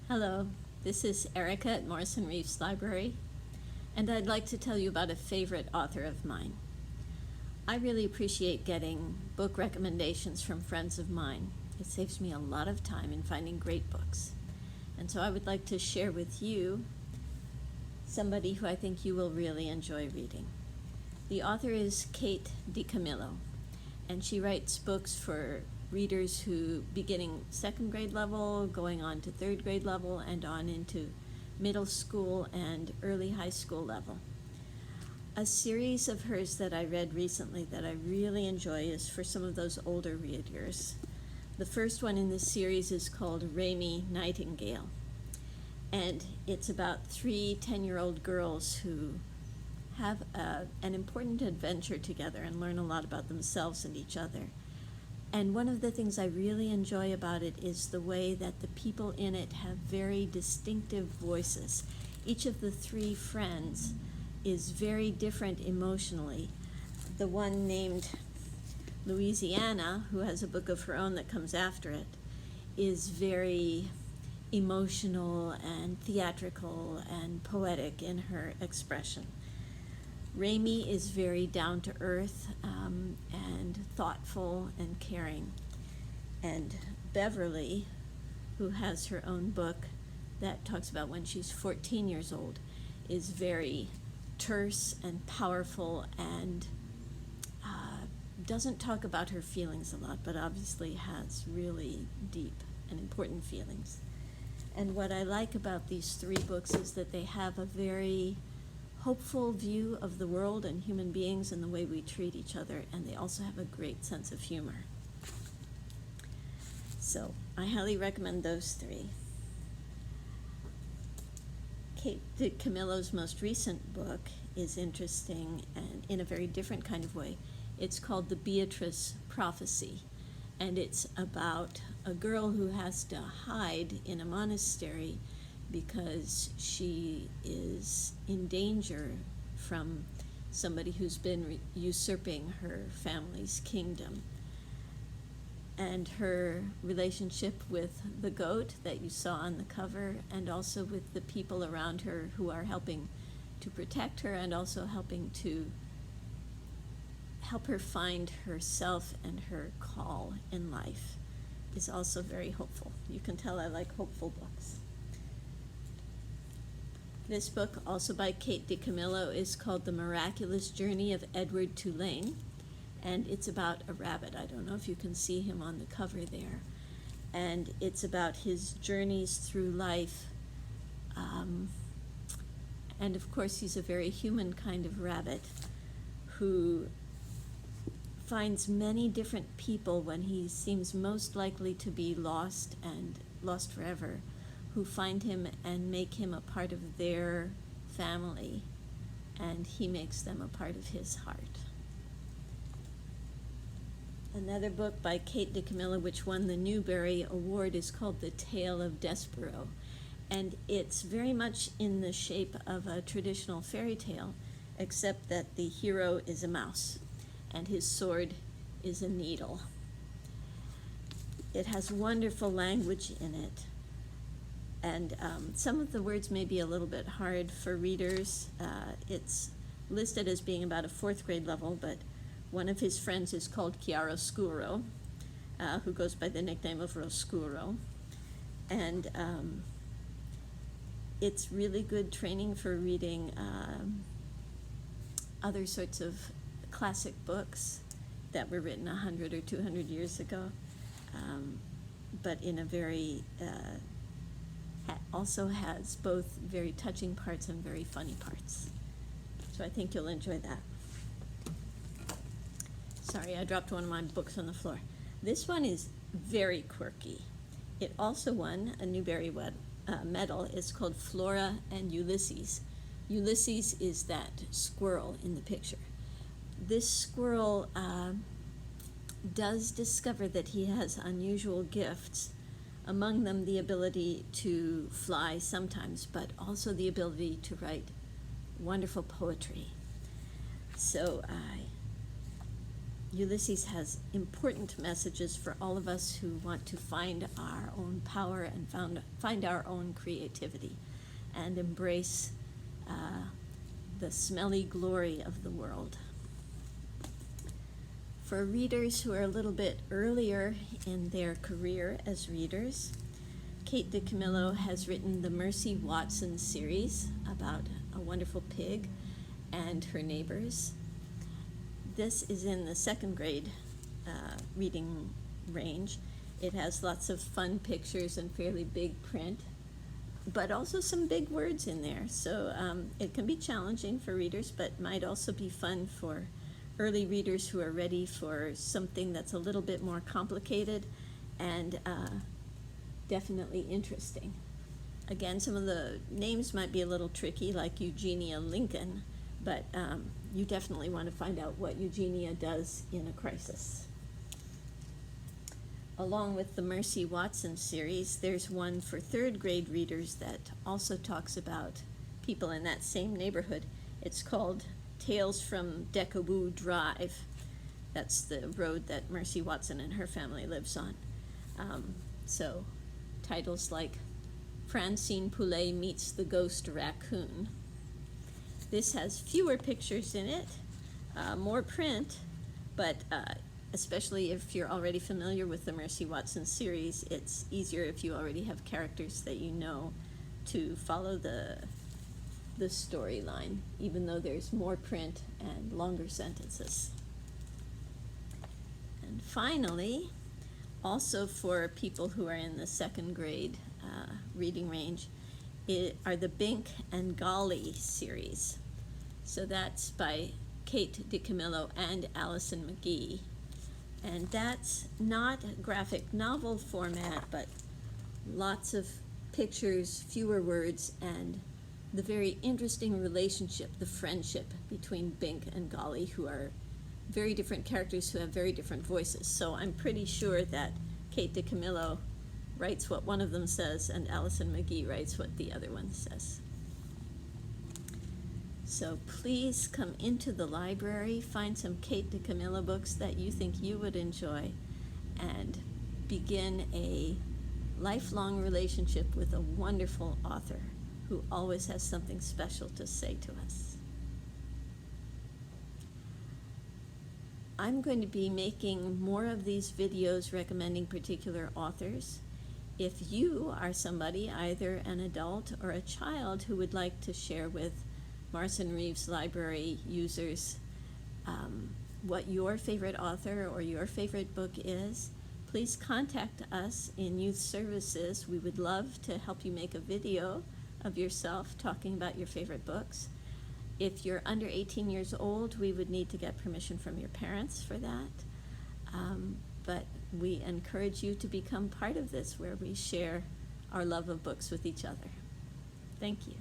Hello, this is Erica at Morrisson-Reeves Library, and I'd like to tell you about a favorite author of mine. I really appreciate getting book recommendations from friends of mine. It saves me a lot of time in finding great books. And so I would like to share with you somebody who I think you will really enjoy reading. The author is Kate DiCamillo, and she writes books for readers who beginning second grade level, going on to third grade level, and on into middle school and early high school level. A series of hers that I read recently that I really enjoy is for some of those older readers. The first one in this series is called Raymie Nightingale, and it's about three 10-year-old girls who have an important adventure together and learn a lot about themselves and each other. And one of the things I really enjoy about it is the way that the people in it have very distinctive voices. Each of the three friends is very different emotionally. The one named Louisiana, who has a book of her own that comes after it, is very emotional and theatrical and poetic in her expression. Raymie is very down-to-earth and thoughtful and caring. And Beverly, who has her own book that talks about when she's 14 years old, is very terse and powerful and doesn't talk about her feelings a lot, but obviously has really deep and important feelings. And what I like about these three books is that they have a very hopeful view of the world and human beings and the way we treat each other, and they also have a great sense of humor. So I highly recommend those three. Kate DiCamillo's most recent book is interesting and in a very different kind of way. It's called the Beatrice Prophecy, and it's about a girl who has to hide in a monastery because she is in danger from somebody who's been usurping her family's kingdom. And her relationship with the goat that you saw on the cover, and also with the people around her who are helping to protect her and also helping to help her find herself and her call in life, is also very hopeful. You can tell I like hopeful books. This book, also by Kate DiCamillo, is called The Miraculous Journey of Edward Tulane, and it's about a rabbit. I don't know if you can see him on the cover there. And it's about his journeys through life. And of course, he's a very human kind of rabbit who finds many different people when he seems most likely to be lost and lost forever, who find him and make him a part of their family, and he makes them a part of his heart. Another book by Kate DiCamillo, which won the Newbery Award, is called The Tale of Despero, and it's very much in the shape of a traditional fairy tale, except that the hero is a mouse and his sword is a needle. It has wonderful language in it, and some of the words may be a little bit hard for readers. It's listed as being about a fourth grade level, but one of his friends is called Chiaroscuro, who goes by the nickname of Roscuro. And it's really good training for reading other sorts of classic books that were written 100 or 200 years ago, but in a very also has both very touching parts and very funny parts. So I think you'll enjoy that. Sorry, I dropped one of my books on the floor. This one is very quirky. It also won a Newbery medal. It's called Flora and Ulysses. Ulysses is that squirrel in the picture. This squirrel does discover that he has unusual gifts, among them the ability to fly sometimes, but also the ability to write wonderful poetry. So Ulysses has important messages for all of us who want to find our own power and find our own creativity and embrace the smelly glory of the world. For readers who are a little bit earlier in their career as readers, Kate DiCamillo has written the Mercy Watson series about a wonderful pig and her neighbors. This is in the second grade reading range. It has lots of fun pictures and fairly big print, but also some big words in there. So it can be challenging for readers, but might also be fun for early readers who are ready for something that's a little bit more complicated and definitely interesting. Again, some of the names might be a little tricky, like Eugenia Lincoln, but you definitely want to find out what Eugenia does in a crisis. Along with the Mercy Watson series, there's one for third grade readers that also talks about people in that same neighborhood. It's called Tales from Deckawoo Drive. That's the road that Mercy Watson and her family lives on. So titles like Francine Poulet Meets the Ghost Raccoon. This has fewer pictures in it, more print, but especially if you're already familiar with the Mercy Watson series, it's easier if you already have characters that you know to follow the storyline, even though there's more print and longer sentences. And finally, also for people who are in the second grade reading range, are the Bink and Golly series. So that's by Kate DiCamillo and Allison McGee. And that's not graphic novel format, but lots of pictures, fewer words, and the very interesting relationship, the friendship between Bink and Golly, who are very different characters who have very different voices. So I'm pretty sure that Kate DiCamillo writes what one of them says and Allison McGee writes what the other one says. So please come into the library, find some Kate DiCamillo books that you think you would enjoy, and begin a lifelong relationship with a wonderful author who always has something special to say to us. I'm going to be making more of these videos recommending particular authors. If you are somebody, either an adult or a child, who would like to share with Morrisson-Reeves library users what your favorite author or your favorite book is, please contact us in Youth Services. We would love to help you make a video of yourself talking about your favorite books. If you're under 18 years old, we would need to get permission from your parents for that. But we encourage you to become part of this, where we share our love of books with each other. Thank you.